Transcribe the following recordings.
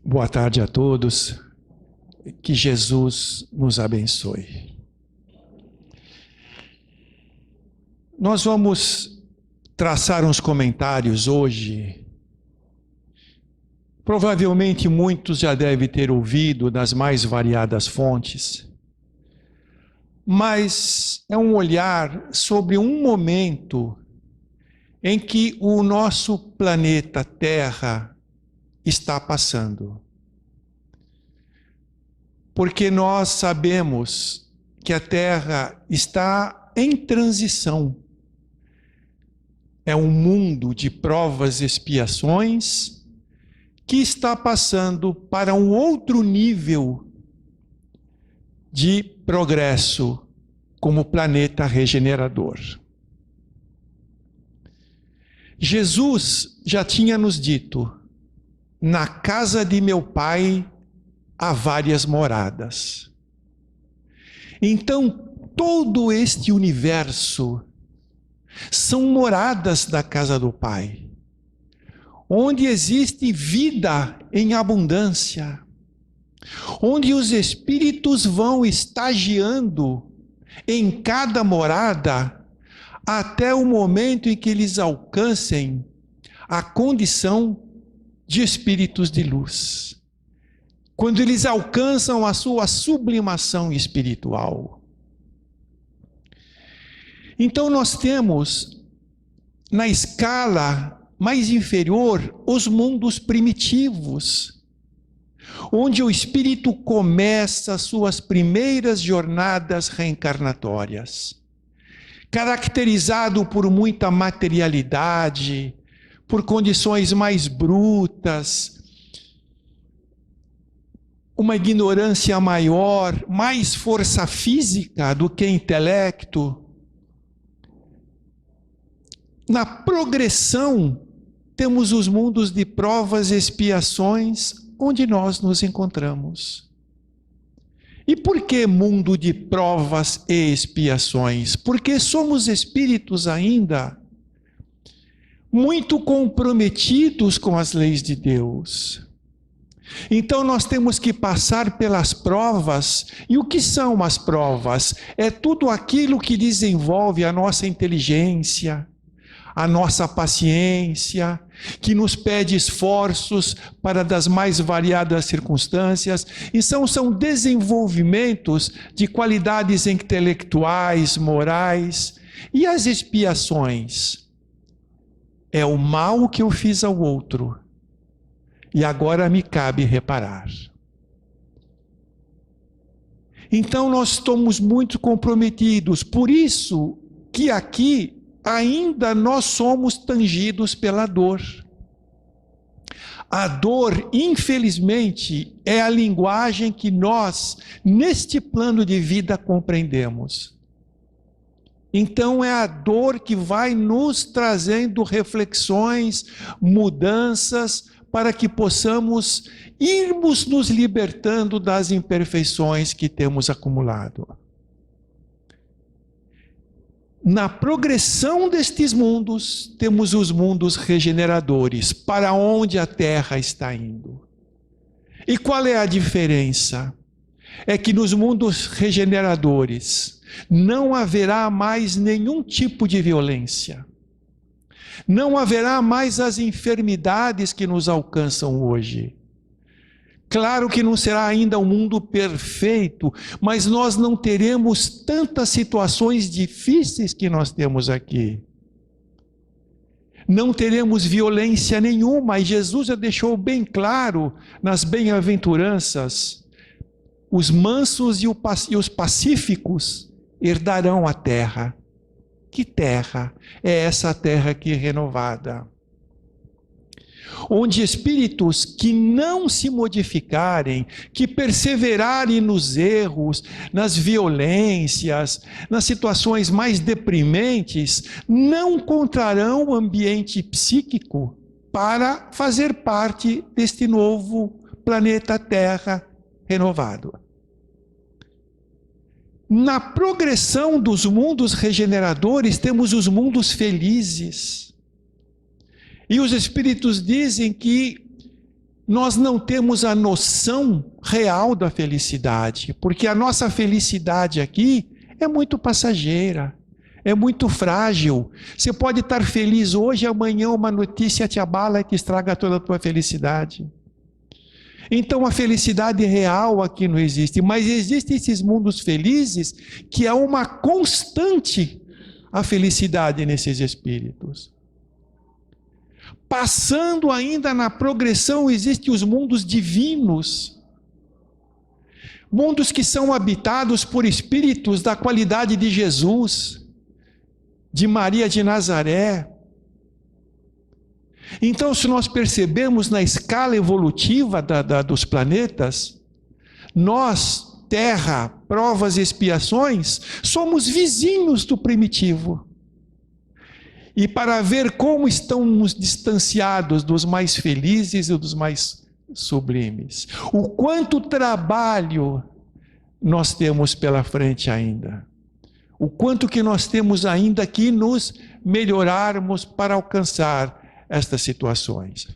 Boa tarde a todos, que Jesus nos abençoe. Nós vamos traçar uns comentários hoje. Provavelmente muitos já devem ter ouvido das mais variadas fontes, mas é um olhar sobre um momento em que o nosso planeta Terra está passando. Porque nós sabemos que a Terra está em transição. É um mundo de provas e expiações que está passando para um outro nível de progresso como planeta regenerador. Jesus já tinha nos dito: na casa de meu Pai há várias moradas. Então, todo este universo são moradas da casa do Pai, onde existe vida em abundância, onde os espíritos vão estagiando em cada morada até o momento em que eles alcancem a condição de espíritos de luz. Quando eles alcançam a sua sublimação espiritual. Então nós temos, na escala mais inferior, os mundos primitivos, onde o espírito começa suas primeiras jornadas reencarnatórias, caracterizado por muita materialidade, por condições mais brutas, uma ignorância maior, mais força física do que intelecto. Na progressão, temos os mundos de provas e expiações, onde nós nos encontramos. E por que mundo de provas e expiações? Porque somos espíritos ainda muito comprometidos com as leis de Deus. Então nós temos que passar pelas provas. E o que são as provas? É tudo aquilo que desenvolve a nossa inteligência, a nossa paciência, que nos pede esforços para das mais variadas circunstâncias, e são desenvolvimentos de qualidades intelectuais, morais. E as expiações? É o mal que eu fiz ao outro, e agora me cabe reparar. Então nós estamos muito comprometidos, por isso que aqui ainda nós somos tangidos pela dor. A dor, infelizmente, é a linguagem que nós, neste plano de vida, compreendemos. Então é a dor que vai nos trazendo reflexões, mudanças, para que possamos irmos nos libertando das imperfeições que temos acumulado. Na progressão destes mundos, temos os mundos regeneradores, para onde a Terra está indo. E qual é a diferença? É que nos mundos regeneradores não haverá mais nenhum tipo de violência. Não haverá mais as enfermidades que nos alcançam hoje. Claro que não será ainda um mundo perfeito, mas nós não teremos tantas situações difíceis que nós temos aqui. Não teremos violência nenhuma, e Jesus já deixou bem claro nas bem-aventuranças: os mansos e os pacíficos herdarão a terra. Que terra? É essa terra aqui renovada. Onde espíritos que não se modificarem, que perseverarem nos erros, nas violências, nas situações mais deprimentes, não encontrarão o ambiente psíquico para fazer parte deste novo planeta Terra renovado. Na progressão dos mundos regeneradores, temos os mundos felizes. E os espíritos dizem que nós não temos a noção real da felicidade, porque a nossa felicidade aqui é muito passageira, é muito frágil. Você pode estar feliz hoje, amanhã uma notícia te abala e te estraga toda a tua felicidade. Então a felicidade real aqui não existe, mas existem esses mundos felizes que é uma constante a felicidade nesses espíritos. Passando ainda na progressão, existem os mundos divinos. Mundos que são habitados por espíritos da qualidade de Jesus, de Maria de Nazaré. Então, se nós percebemos na escala evolutiva dos planetas, nós, Terra, provas e expiações, somos vizinhos do primitivo. E para ver como estamos distanciados dos mais felizes e dos mais sublimes. O quanto trabalho nós temos pela frente ainda. O quanto que nós temos ainda que nos melhorarmos para alcançar estas situações.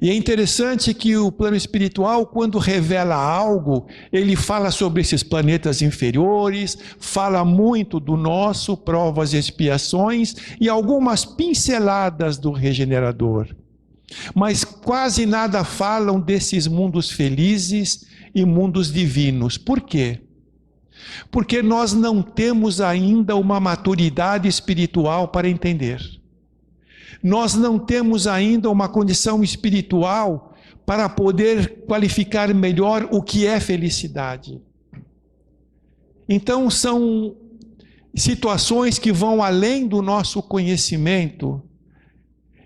E é interessante que o plano espiritual, quando revela algo, ele fala sobre esses planetas inferiores, fala muito do nosso, provas e expiações, e algumas pinceladas do regenerador. Mas quase nada falam desses mundos felizes e mundos divinos. Por quê? Porque nós não temos ainda uma maturidade espiritual para entender. Nós não temos ainda uma condição espiritual para poder qualificar melhor o que é felicidade. Então são situações que vão além do nosso conhecimento,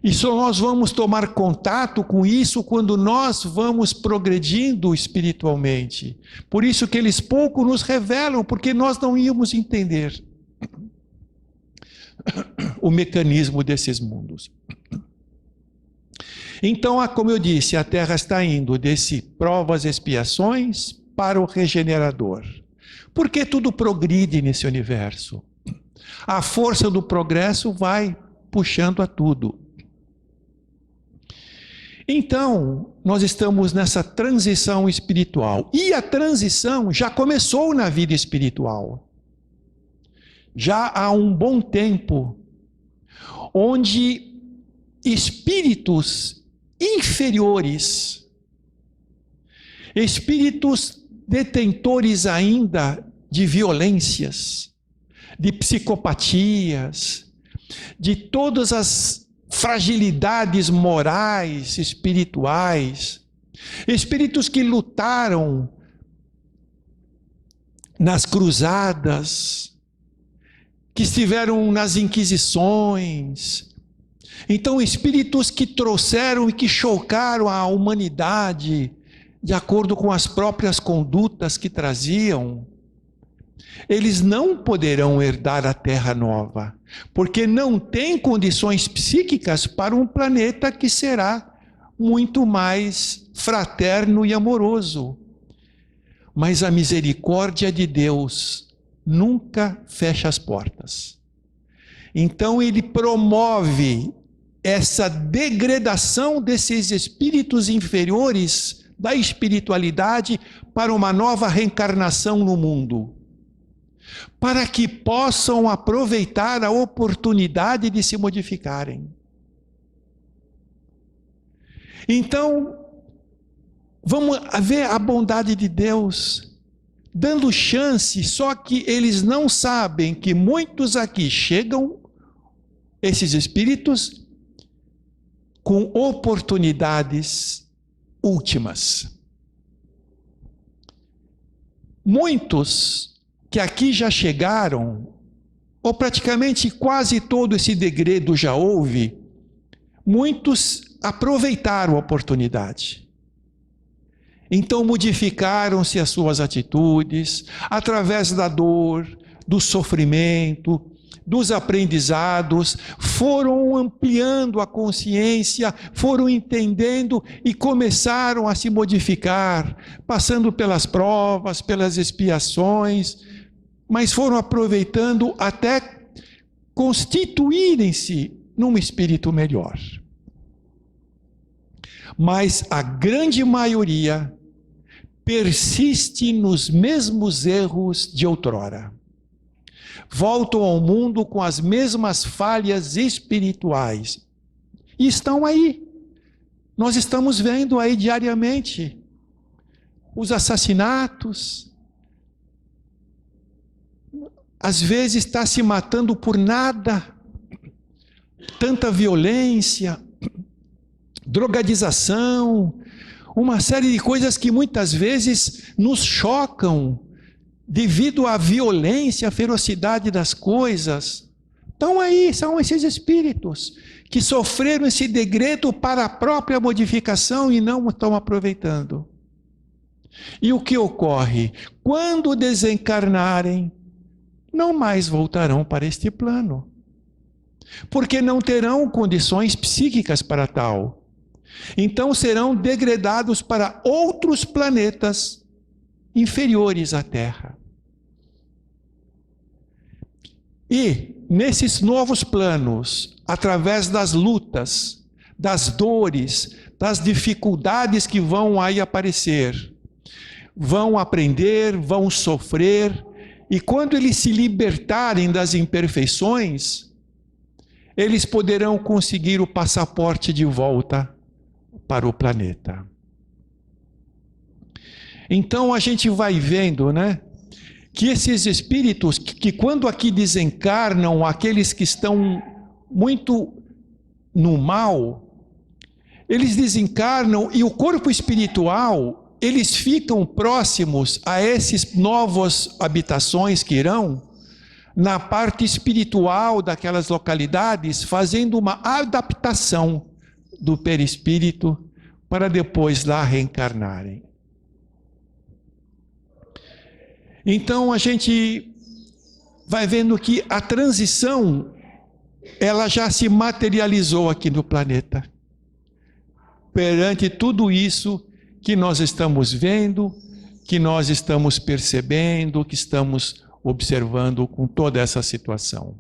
e só nós vamos tomar contato com isso quando nós vamos progredindo espiritualmente. Por isso que eles pouco nos revelam, porque nós não íamos entender o mecanismo desses mundos. Então, como eu disse, a Terra está indo desse provas e expiações para o regenerador. Por que tudo progride nesse universo? A força do progresso vai puxando a tudo. Então, nós estamos nessa transição espiritual. E a transição já começou na vida espiritual. Já há um bom tempo, onde espíritos inferiores, espíritos detentores ainda de violências, de psicopatias, de todas as fragilidades morais, espirituais, espíritos que lutaram nas cruzadas, que estiveram nas inquisições. Então, espíritos que trouxeram e que chocaram a humanidade de acordo com as próprias condutas que traziam, eles não poderão herdar a Terra Nova, porque não têm condições psíquicas para um planeta que será muito mais fraterno e amoroso. Mas a misericórdia de Deus nunca fecha as portas. Então ele promove essa degradação desses espíritos inferiores da espiritualidade para uma nova reencarnação no mundo, para que possam aproveitar a oportunidade de se modificarem. Então, vamos ver a bondade de Deus dando chance, só que eles não sabem que muitos aqui chegam, esses espíritos, com oportunidades últimas. Muitos que aqui já chegaram, ou praticamente quase todo esse degredo já houve, muitos aproveitaram a oportunidade. Então modificaram-se as suas atitudes, através da dor, do sofrimento, dos aprendizados, foram ampliando a consciência, foram entendendo e começaram a se modificar, passando pelas provas, pelas expiações, mas foram aproveitando até constituírem-se num espírito melhor. mas a grande maioria persiste nos mesmos erros de outrora. Voltam ao mundo com as mesmas falhas espirituais. E estão aí. Nós estamos vendo aí diariamente os assassinatos. Às vezes está se matando por nada. Tanta violência, drogadização, uma série de coisas que muitas vezes nos chocam devido à violência, à ferocidade das coisas. Então aí são esses espíritos que sofreram esse degredo para a própria modificação e não estão aproveitando. E o que ocorre? Quando desencarnarem, não mais voltarão para este plano, porque não terão condições psíquicas para tal. Então serão degradados para outros planetas inferiores à Terra. E nesses novos planos, através das lutas, das dores, das dificuldades que vão aí aparecer, vão aprender, vão sofrer, e quando eles se libertarem das imperfeições, eles poderão conseguir o passaporte de volta para o planeta. Então a gente vai vendo, né, que esses espíritos, que quando aqui desencarnam, aqueles que estão muito no mal, eles desencarnam e o corpo espiritual, eles ficam próximos a esses novas habitações que irão, na parte espiritual daquelas localidades, fazendo uma adaptação do perispírito para depois lá reencarnarem. Então a gente vai vendo que a transição, ela já se materializou aqui no planeta. Perante tudo isso que nós estamos vendo, que nós estamos percebendo, que estamos observando com toda essa situação.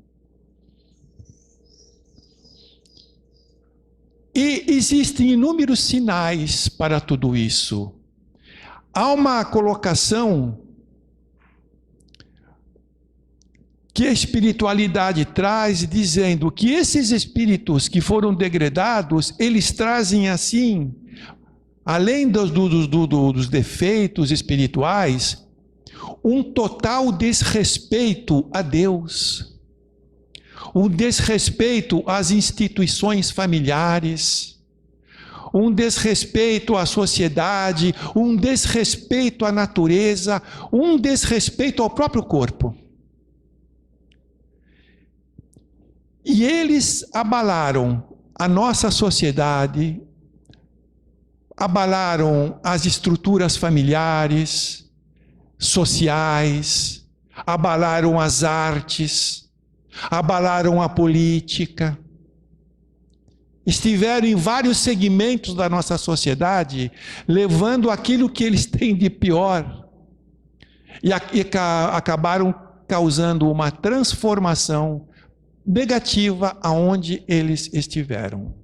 E existem inúmeros sinais para tudo isso. Há uma colocação que a espiritualidade traz, dizendo que esses espíritos que foram degradados, eles trazem assim, além dos defeitos espirituais, um total desrespeito a Deus, um desrespeito às instituições familiares, um desrespeito à sociedade, um desrespeito à natureza, um desrespeito ao próprio corpo. E eles abalaram a nossa sociedade, abalaram as estruturas familiares, sociais, abalaram as artes, abalaram a política. Estiveram em vários segmentos da nossa sociedade, levando aquilo que eles têm de pior, e acabaram causando uma transformação negativa aonde eles estiveram.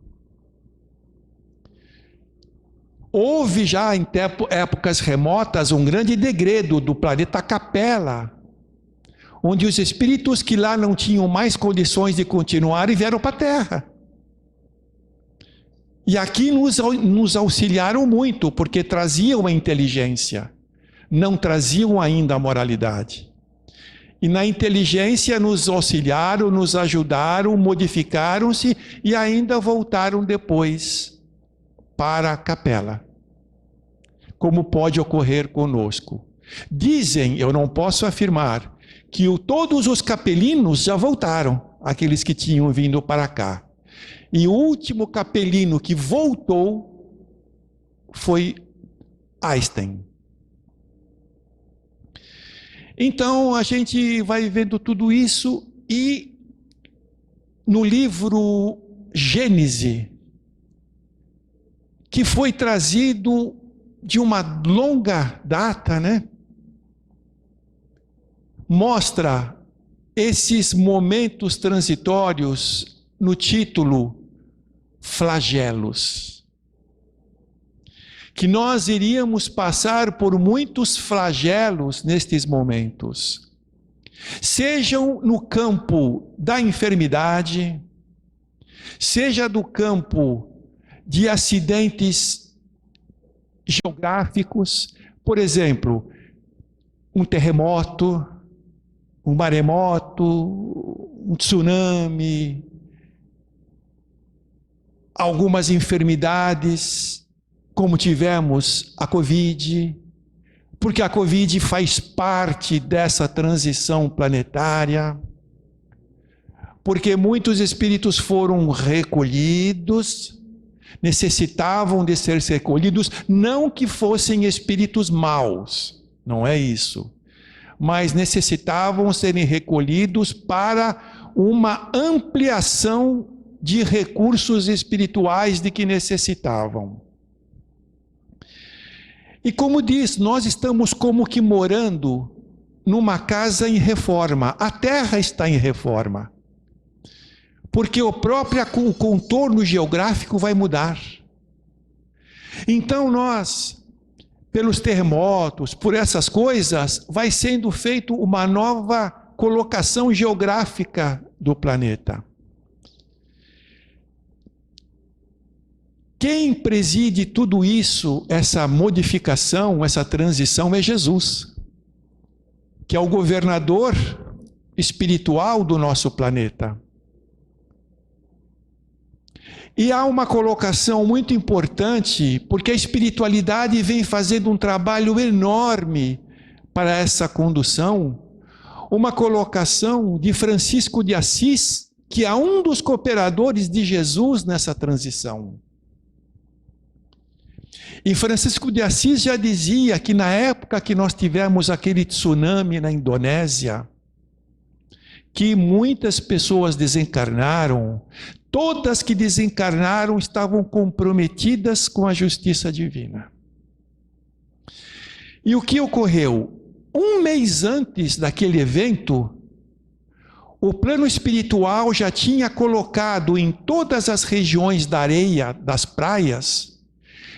Houve já em épocas remotas um grande degredo do planeta Capela, onde os espíritos que lá não tinham mais condições de continuar vieram para a Terra. E aqui nos auxiliaram muito, porque traziam a inteligência, não traziam ainda a moralidade. E na inteligência nos auxiliaram, nos ajudaram, modificaram-se e ainda voltaram depois para a Capela. Como pode ocorrer conosco. Dizem, eu não posso afirmar, que todos os capelinos já voltaram, aqueles que tinham vindo para cá. E o último capelino que voltou foi Einstein. Então a gente vai vendo tudo isso e no livro Gênese, que foi trazido de uma longa data, né? Mostra esses momentos transitórios no título Flagelos. que nós iríamos passar por muitos flagelos nestes momentos, sejam no campo da enfermidade, seja do campo de acidentes geográficos, por exemplo, um terremoto, um maremoto, um tsunami, algumas enfermidades, como tivemos a Covid, porque a Covid faz parte dessa transição planetária, porque muitos espíritos foram recolhidos, necessitavam de ser recolhidos, não que fossem espíritos maus, não é isso, mas necessitavam serem recolhidos para uma ampliação de recursos espirituais de que necessitavam. E como diz, nós estamos como que morando numa casa em reforma. A Terra está em reforma. Porque o contorno geográfico vai mudar. Então nós, pelos terremotos, por essas coisas, vai sendo feita uma nova colocação geográfica do planeta. Quem preside tudo isso, essa modificação, essa transição, é Jesus, que é o governador espiritual do nosso planeta. E há uma colocação muito importante, porque a espiritualidade vem fazendo um trabalho enorme para essa condução, uma colocação de Francisco de Assis, que é um dos cooperadores de Jesus nessa transição. E Francisco de Assis já dizia que na época que nós tivemos aquele tsunami na Indonésia, que muitas pessoas desencarnaram, todas que desencarnaram estavam comprometidas com a justiça divina. E o que ocorreu? Um mês antes daquele evento, o plano espiritual já tinha colocado em todas as regiões da areia, das praias.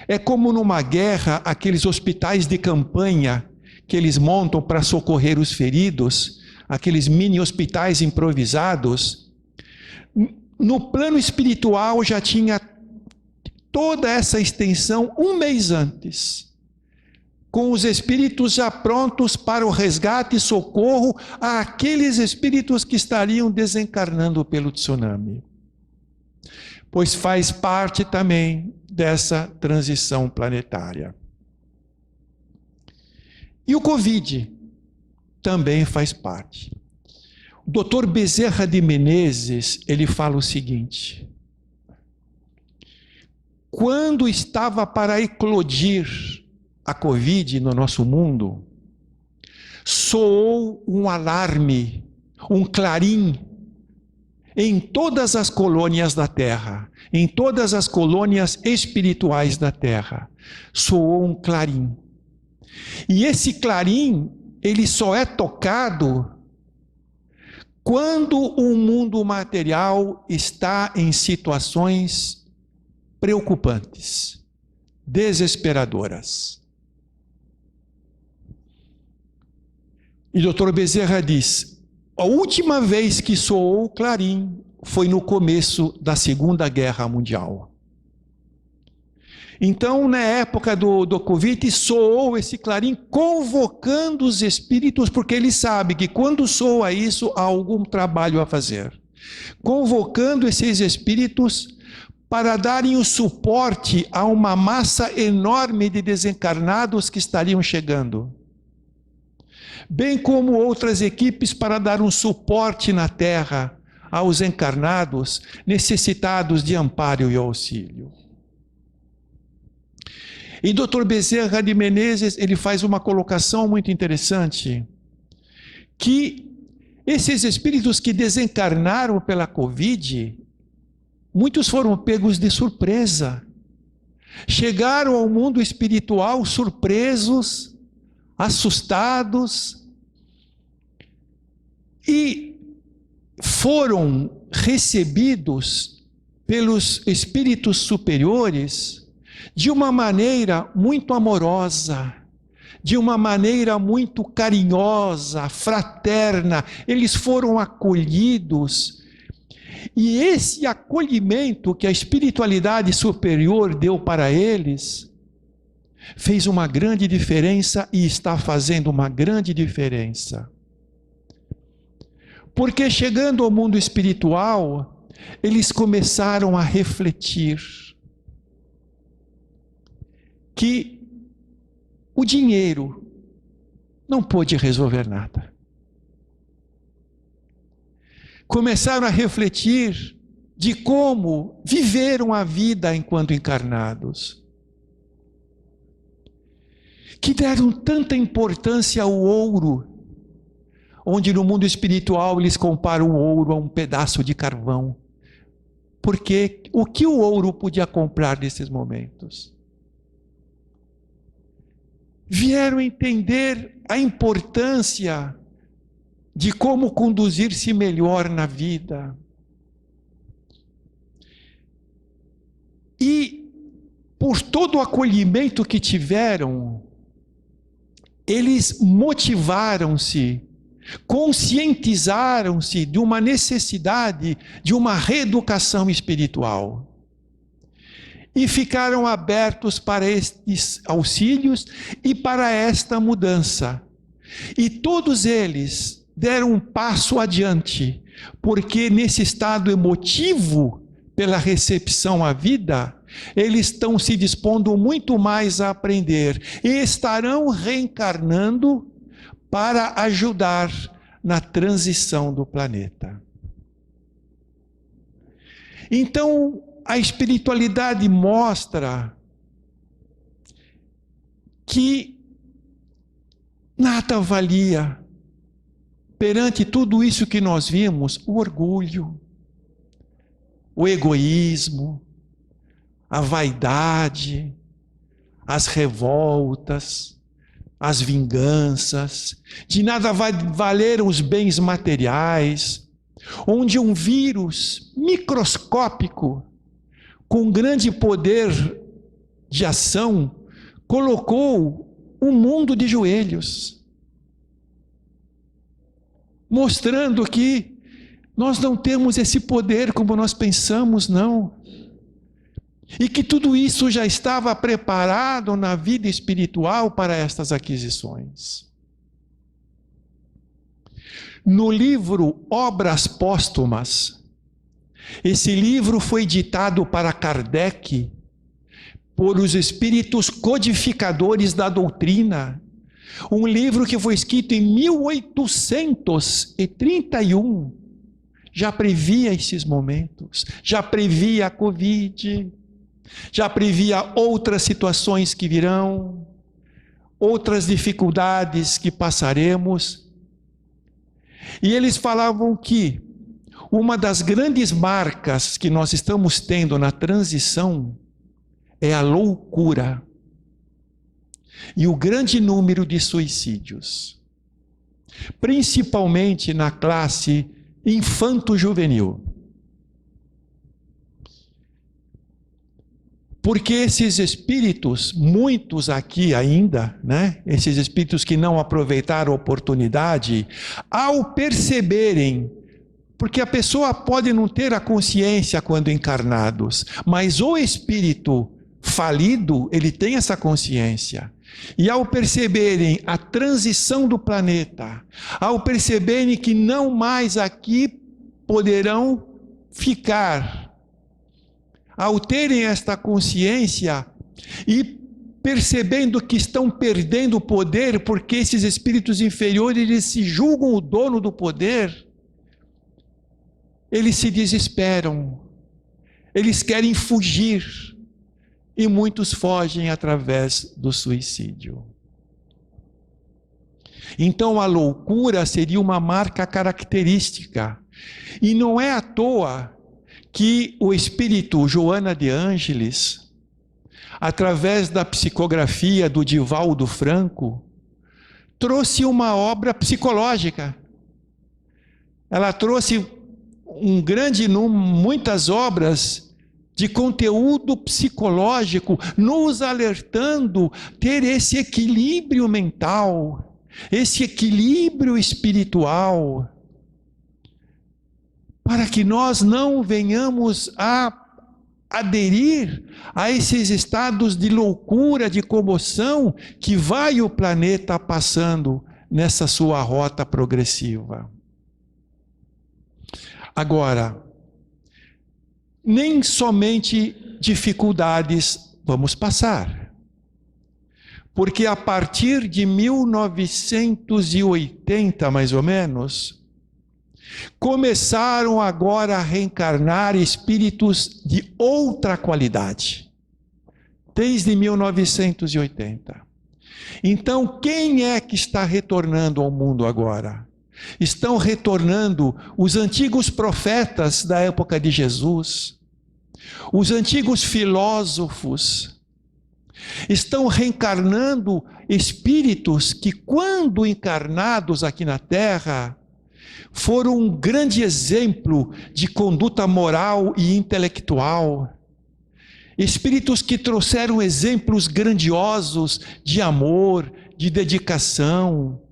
É como numa guerra, aqueles hospitais de campanha que eles montam para socorrer os feridos, aqueles mini hospitais improvisados. No plano espiritual já tinha toda essa extensão um mês antes, com os espíritos já prontos para o resgate e socorro àqueles espíritos que estariam desencarnando pelo tsunami. Pois faz parte também dessa transição planetária. E o Covid também faz parte. O Dr. Bezerra de Menezes, ele fala o seguinte: quando estava para eclodir a Covid no nosso mundo, soou um alarme, um clarim, em todas as colônias da Terra, em todas as colônias espirituais da Terra, soou um clarim. E esse clarim, ele só é tocado quando o mundo material está em situações preocupantes, desesperadoras. E Dr. Bezerra diz: a última vez que soou o clarim foi no começo da Segunda Guerra Mundial. Então, na época do Covid, soou esse clarim convocando os espíritos, porque ele sabe que quando soa isso, há algum trabalho a fazer. Convocando esses espíritos para darem o suporte a uma massa enorme de desencarnados que estariam chegando. Bem como outras equipes para dar um suporte na Terra aos encarnados necessitados de amparo e auxílio. E Dr. Bezerra de Menezes, ele faz uma colocação muito interessante, que esses espíritos que desencarnaram pela Covid, muitos foram pegos de surpresa. Chegaram ao mundo espiritual surpresos, assustados, e foram recebidos pelos espíritos superiores de uma maneira muito amorosa, de uma maneira muito carinhosa, fraterna. Eles foram acolhidos. E esse acolhimento que a espiritualidade superior deu para eles fez uma grande diferença e está fazendo uma grande diferença. Porque chegando ao mundo espiritual, eles começaram a refletir que o dinheiro não pôde resolver nada. Começaram a refletir de como viveram a vida enquanto encarnados. Que deram tanta importância ao ouro, onde no mundo espiritual eles comparam o ouro a um pedaço de carvão. Porque o que o ouro podia comprar nesses momentos? Vieram entender a importância de como conduzir-se melhor na vida. E, por todo o acolhimento que tiveram, eles motivaram-se, conscientizaram-se de uma necessidade de uma reeducação espiritual. E ficaram abertos para estes auxílios e para esta mudança. E todos eles deram um passo adiante, porque nesse estado emotivo, pela recepção à vida, eles estão se dispondo muito mais a aprender e estarão reencarnando para ajudar na transição do planeta. Então, a espiritualidade mostra que nada valia perante tudo isso que nós vimos, o orgulho, o egoísmo, a vaidade, as revoltas, as vinganças. De nada valeram os bens materiais, onde um vírus microscópico, com grande poder de ação, colocou o mundo de joelhos, mostrando que nós não temos esse poder como nós pensamos, não. E que tudo isso já estava preparado na vida espiritual para estas aquisições. No livro Obras Póstumas, esse livro foi ditado para Kardec por os espíritos codificadores da doutrina. Um livro que foi escrito em 1831, já previa esses momentos, já previa a Covid, já previa outras situações que virão, outras dificuldades que passaremos. E eles falavam que uma das grandes marcas que nós estamos tendo na transição é a loucura e o grande número de suicídios, principalmente na classe infanto-juvenil. Porque esses espíritos, muitos aqui ainda, né? Esses espíritos que não aproveitaram a oportunidade, ao perceberem, porque a pessoa pode não ter a consciência quando encarnados, mas o espírito falido, ele tem essa consciência. E ao perceberem a transição do planeta, ao perceberem que não mais aqui poderão ficar, ao terem esta consciência e percebendo que estão perdendo o poder, porque esses espíritos inferiores eles se julgam o dono do poder, eles se desesperam, eles querem fugir, e muitos fogem através do suicídio. Então a loucura seria uma marca característica, e não é à toa que o espírito Joana de Ângeles, através da psicografia do Divaldo Franco, trouxe uma obra psicológica. Ela trouxe um grande número, muitas obras de conteúdo psicológico, nos alertando ter esse equilíbrio mental, esse equilíbrio espiritual, para que nós não venhamos a aderir a esses estados de loucura, de comoção que vai o planeta passando nessa sua rota progressiva. Agora, nem somente dificuldades vamos passar, porque a partir de 1980, mais ou menos, começaram agora a reencarnar espíritos de outra qualidade, desde 1980. Então, quem é que está retornando ao mundo agora? Estão retornando os antigos profetas da época de Jesus, os antigos filósofos. Estão reencarnando espíritos que, quando encarnados aqui na Terra, foram um grande exemplo de conduta moral e intelectual. Espíritos que trouxeram exemplos grandiosos de amor, de dedicação.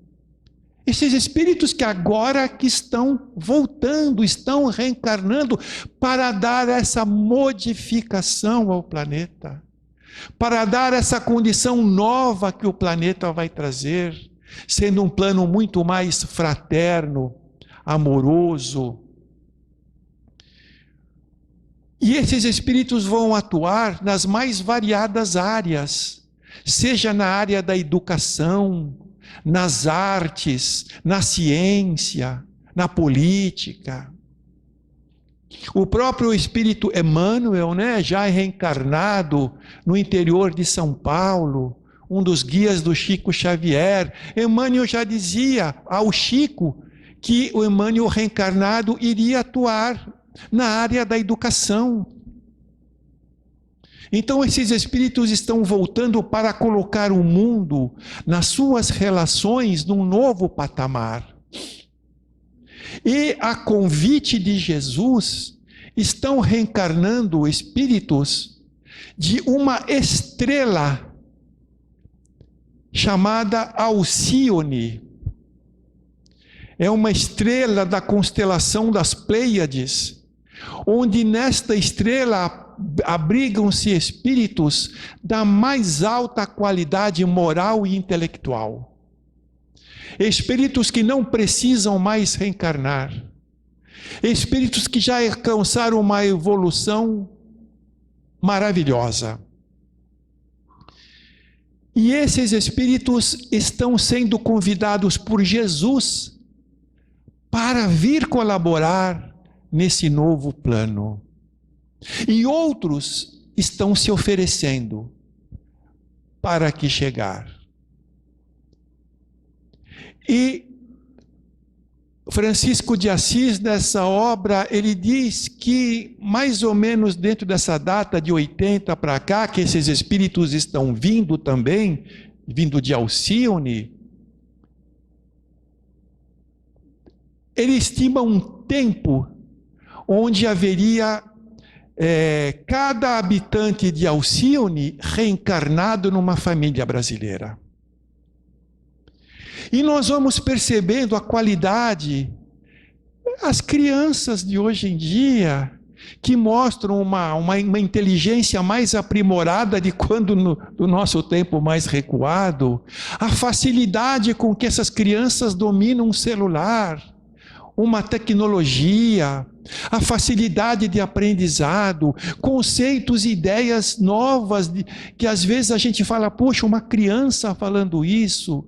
Esses espíritos que agora que estão voltando, estão reencarnando para dar essa modificação ao planeta, para dar essa condição nova que o planeta vai trazer, sendo um plano muito mais fraterno, amoroso. E esses espíritos vão atuar nas mais variadas áreas, seja na área da educação, nas artes, na ciência, na política. O próprio espírito Emmanuel, já reencarnado no interior de São Paulo, um dos guias do Chico Xavier, Emmanuel já dizia ao Chico que o Emmanuel reencarnado iria atuar na área da educação. Então esses espíritos estão voltando para colocar o mundo nas suas relações num novo patamar. E a convite de Jesus, estão reencarnando espíritos de uma estrela chamada Alcíone. É uma estrela da constelação das Pleiades, onde nesta estrela abrigam-se espíritos da mais alta qualidade moral e intelectual. Espíritos que não precisam mais reencarnar. Espíritos que já alcançaram uma evolução maravilhosa. E esses espíritos estão sendo convidados por Jesus para vir colaborar nesse novo plano. E outros estão se oferecendo para aqui chegar. E Francisco de Assis, nessa obra, ele diz que mais ou menos dentro dessa data de 80 para cá, que esses espíritos estão vindo também, vindo de Alcíone, ele estima um tempo onde haveria cada habitante de Alcíone reencarnado numa família brasileira. E nós vamos percebendo a qualidade, as crianças de hoje em dia, que mostram uma inteligência mais aprimorada de quando no nosso tempo mais recuado, a facilidade com que essas crianças dominam um celular, uma tecnologia, a facilidade de aprendizado, conceitos e ideias novas, que às vezes a gente fala, poxa, uma criança falando isso.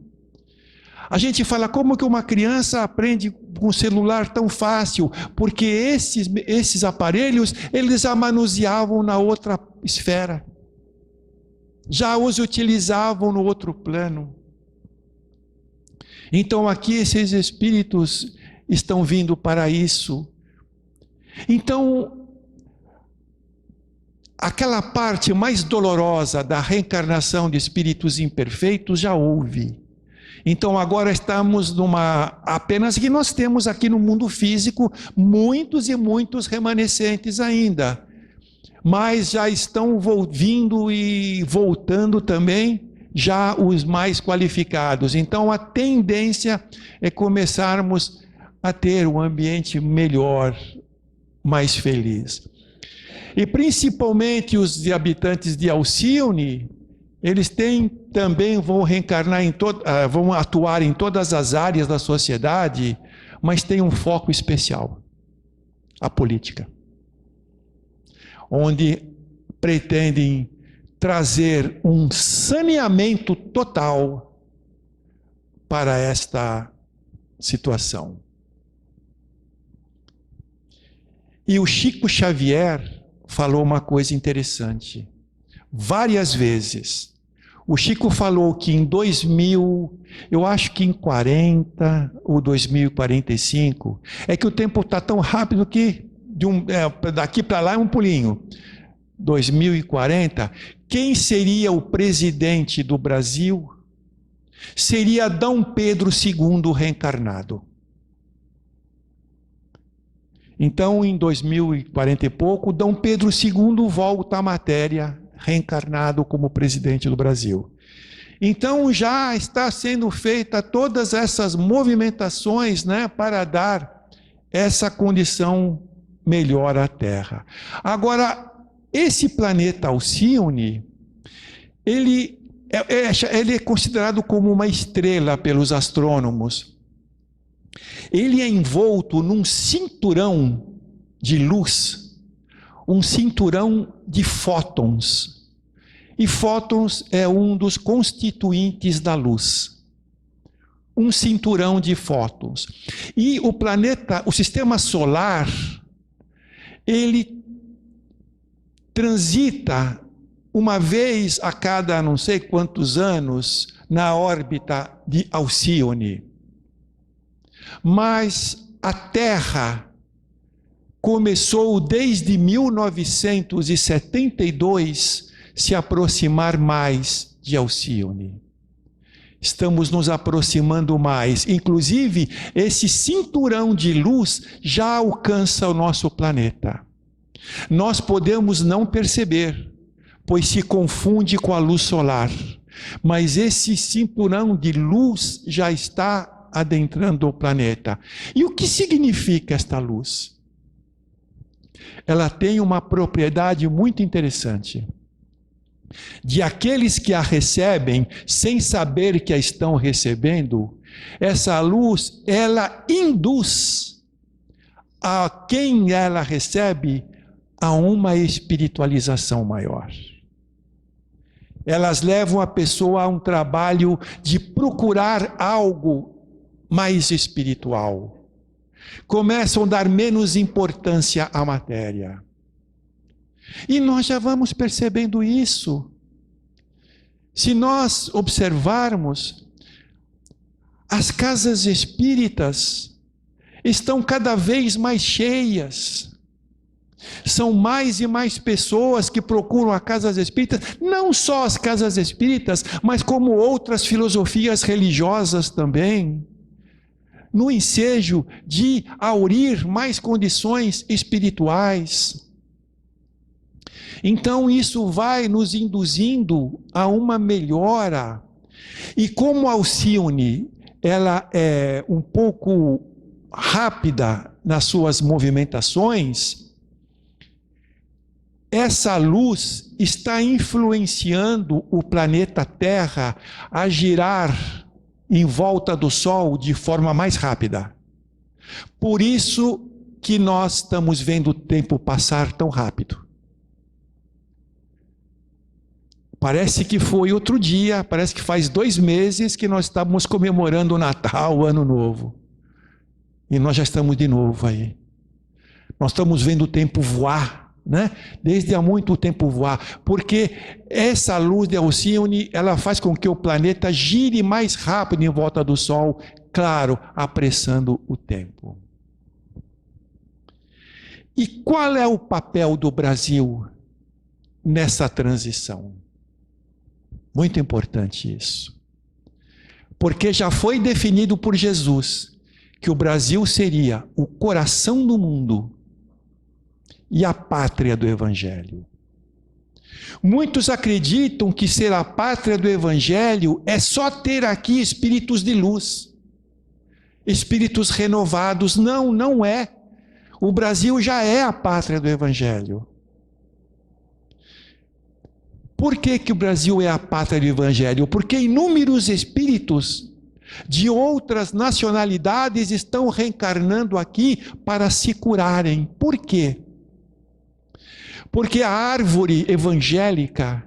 A gente fala, como que uma criança aprende com o celular tão fácil? Porque esses aparelhos, eles a manuseavam na outra esfera. Já os utilizavam no outro plano. Então aqui esses espíritos estão vindo para isso. Então, aquela parte mais dolorosa da reencarnação de espíritos imperfeitos já houve. Então agora estamos apenas que nós temos aqui no mundo físico muitos e muitos remanescentes ainda. mas já estão vindo e voltando também já os mais qualificados. Então a tendência é começarmos a ter um ambiente melhor, mais feliz. E principalmente os habitantes de Alcione, eles também vão reencarnar vão atuar em todas as áreas da sociedade, mas tem um foco especial, a política, onde pretendem trazer um saneamento total para esta situação. E o Chico Xavier falou uma coisa interessante. Várias vezes. O Chico falou que em 2000, eu acho que em 40 ou 2045, é que o tempo está tão rápido que daqui para lá é um pulinho. 2040, quem seria o presidente do Brasil? Seria Dom Pedro II reencarnado. Então, em 2040 e pouco, Dom Pedro II volta à matéria, reencarnado como presidente do Brasil. Então, já está sendo feita todas essas movimentações, né, para dar essa condição melhor à Terra. Agora, esse planeta Alcione, ele é considerado como uma estrela pelos astrônomos. Ele é envolto num cinturão de luz, um cinturão de fótons. E fótons é um dos constituintes da luz. Um cinturão de fótons. E o planeta, o sistema solar, ele transita uma vez a cada não sei quantos anos na órbita de Alcione. Mas a Terra começou desde 1972 se aproximar mais de Alcione. Estamos nos aproximando mais. Inclusive, esse cinturão de luz já alcança o nosso planeta. Nós podemos não perceber, pois se confunde com a luz solar. Mas esse cinturão de luz já está adentrando o planeta. E o que significa esta luz? Ela tem uma propriedade muito interessante. De aqueles que a recebem, sem saber que a estão recebendo, essa luz, ela induz a quem ela recebe a uma espiritualização maior. Elas levam a pessoa a um trabalho de procurar algo mais espiritual. Começam a dar menos importância à matéria. E nós já vamos percebendo isso. Se nós observarmos, as casas espíritas estão cada vez mais cheias. São mais e mais pessoas que procuram as casas espíritas, não só as casas espíritas, mas como outras filosofias religiosas também, no ensejo de aurir mais condições espirituais. Então isso vai nos induzindo a uma melhora. E como Alcione, ela é um pouco rápida nas suas movimentações, essa luz está influenciando o planeta Terra a girar em volta do Sol de forma mais rápida. Por isso que nós estamos vendo o tempo passar tão rápido. Parece que foi outro dia, parece que faz 2 meses que nós estávamos comemorando o Natal, o Ano Novo. E nós já estamos de novo aí. Nós estamos vendo o tempo voar, né? Desde há muito tempo voar. Porque essa luz de Alcione, ela faz com que o planeta gire mais rápido em volta do Sol, claro, apressando o tempo. E qual é o papel do Brasil nessa transição? Muito importante isso. Porque já foi definido por Jesus que o Brasil seria o coração do mundo e a pátria do Evangelho. Muitos acreditam que ser a pátria do Evangelho é só ter aqui espíritos de luz, espíritos renovados. Não, não é. O Brasil já é a pátria do Evangelho. Por que que o Brasil é a pátria do Evangelho? Porque inúmeros espíritos de outras nacionalidades estão reencarnando aqui para se curarem. Por quê? Porque a árvore evangélica,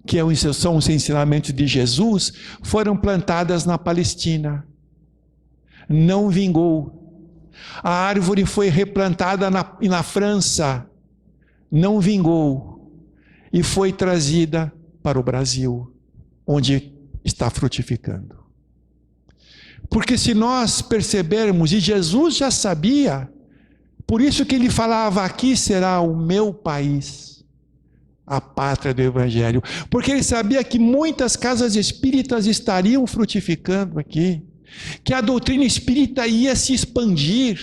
que são os ensinamentos de Jesus, foram plantadas na Palestina. Não vingou. A árvore foi replantada na França. Não vingou. E foi trazida para o Brasil, onde está frutificando. Porque se nós percebermos, e Jesus já sabia, por isso que ele falava, aqui será o meu país, a pátria do Evangelho. Porque ele sabia que muitas casas espíritas estariam frutificando aqui, que a doutrina espírita ia se expandir.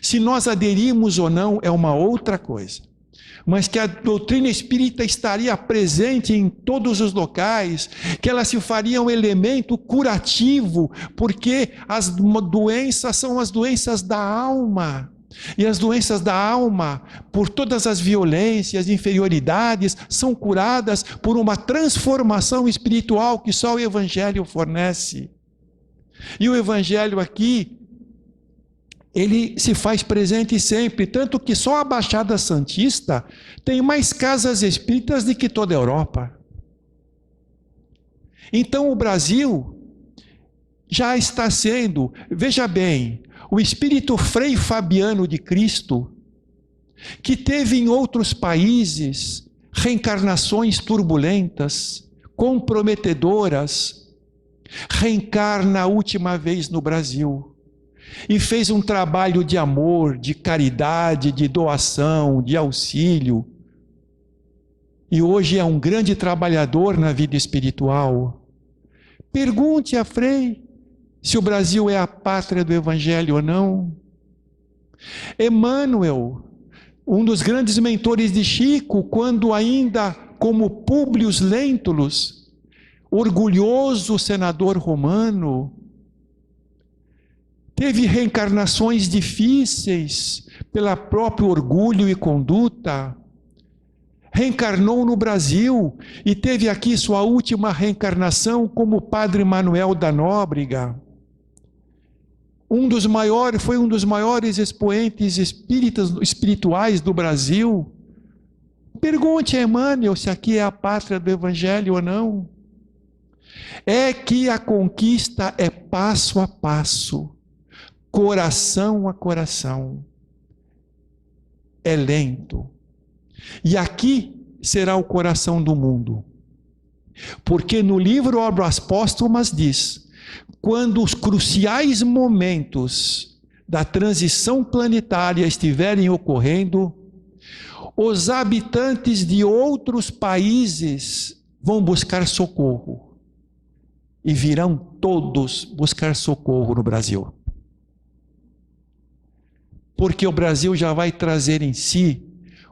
Se nós aderimos ou não é uma outra coisa. Mas que a doutrina espírita estaria presente em todos os locais, que ela se faria um elemento curativo, porque as doenças são as doenças da alma. E as doenças da alma, por todas as violências, inferioridades, são curadas por uma transformação espiritual que só o Evangelho fornece. E o Evangelho aqui, ele se faz presente sempre, tanto que só a Baixada Santista tem mais casas espíritas do que toda a Europa. Então o Brasil já está sendo, veja bem, o espírito Frei Fabiano de Cristo, que teve em outros países reencarnações turbulentas, comprometedoras, reencarna a última vez no Brasil. E fez um trabalho de amor, de caridade, de doação, de auxílio. E hoje é um grande trabalhador na vida espiritual. Pergunte a Frei se o Brasil é a pátria do Evangelho ou não. Emmanuel, um dos grandes mentores de Chico, quando ainda como Públio Lentulus, orgulhoso senador romano, teve reencarnações difíceis pelo próprio orgulho e conduta. Reencarnou no Brasil e teve aqui sua última reencarnação como Padre Manuel da Nóbrega. Foi um dos maiores expoentes espirituais do Brasil. Pergunte a Emmanuel se aqui é a pátria do Evangelho ou não. É que a conquista é passo a passo. Coração a coração, é lento. E aqui será o coração do mundo. Porque no livro Obras Póstumas diz, quando os cruciais momentos da transição planetária estiverem ocorrendo, os habitantes de outros países vão buscar socorro. E virão todos buscar socorro no Brasil. Porque o Brasil já vai trazer em si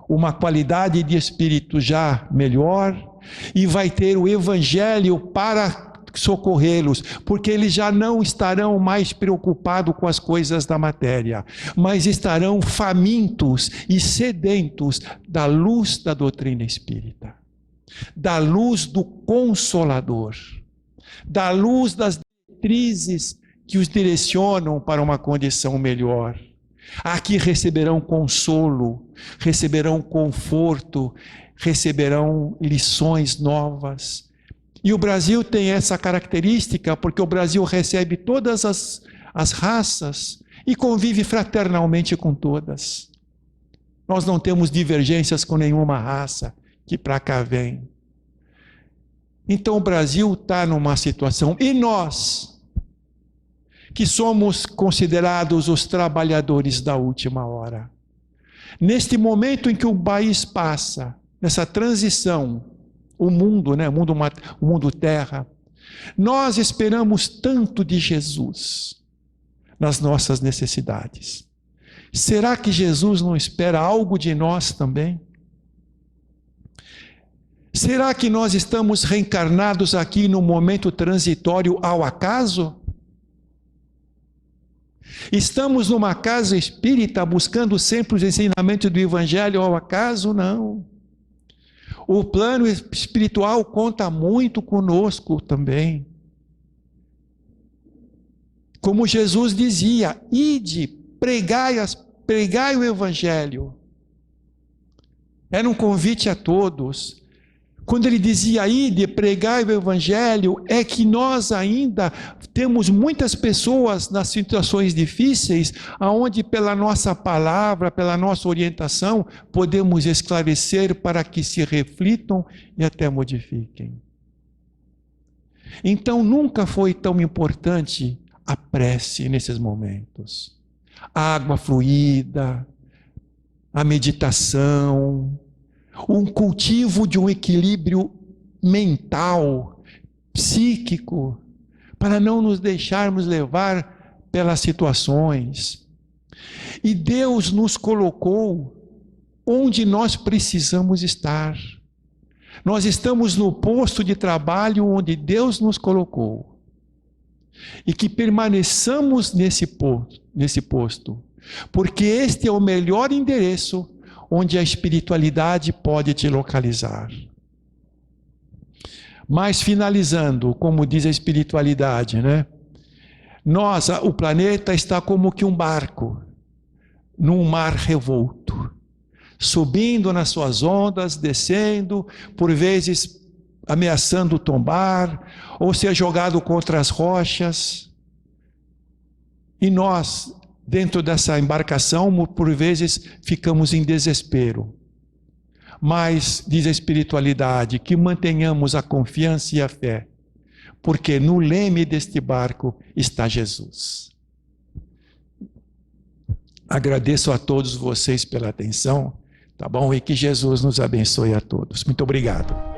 uma qualidade de espírito já melhor e vai ter o Evangelho para socorrê-los, porque eles já não estarão mais preocupados com as coisas da matéria, mas estarão famintos e sedentos da luz da doutrina espírita, da luz do Consolador, da luz das diretrizes que os direcionam para uma condição melhor. Aqui receberão consolo, receberão conforto, receberão lições novas. E o Brasil tem essa característica, porque o Brasil recebe todas as raças e convive fraternalmente com todas. Nós não temos divergências com nenhuma raça que para cá vem. Então o Brasil está numa situação, e nós, que somos considerados os trabalhadores da última hora. Neste momento em que o país passa, nessa transição, o mundo, né, o mundo terra, nós esperamos tanto de Jesus nas nossas necessidades. Será que Jesus não espera algo de nós também? Será que nós estamos reencarnados aqui no momento transitório ao acaso? Estamos numa casa espírita buscando sempre os ensinamentos do Evangelho ao acaso? Não. O plano espiritual conta muito conosco também. Como Jesus dizia, ide, pregai o Evangelho. Era um convite a todos. Quando ele dizia ide, pregai o Evangelho, é que nós ainda temos muitas pessoas nas situações difíceis, aonde pela nossa palavra, pela nossa orientação, podemos esclarecer para que se reflitam e até modifiquem. Então nunca foi tão importante a prece nesses momentos. A água fluida, a meditação, um cultivo de um equilíbrio mental, psíquico, para não nos deixarmos levar pelas situações. E Deus nos colocou onde nós precisamos estar. Nós estamos no posto de trabalho onde Deus nos colocou. E que permaneçamos nesse posto, porque este é o melhor endereço onde a espiritualidade pode te localizar. Mas finalizando, como diz a espiritualidade, né? O planeta está como que um barco num mar revolto, subindo nas suas ondas, descendo, por vezes ameaçando tombar, ou ser jogado contra as rochas. E nós, dentro dessa embarcação, por vezes ficamos em desespero. Mas, diz a espiritualidade, que mantenhamos a confiança e a fé, porque no leme deste barco está Jesus. Agradeço a todos vocês pela atenção, tá bom? E que Jesus nos abençoe a todos. Muito obrigado.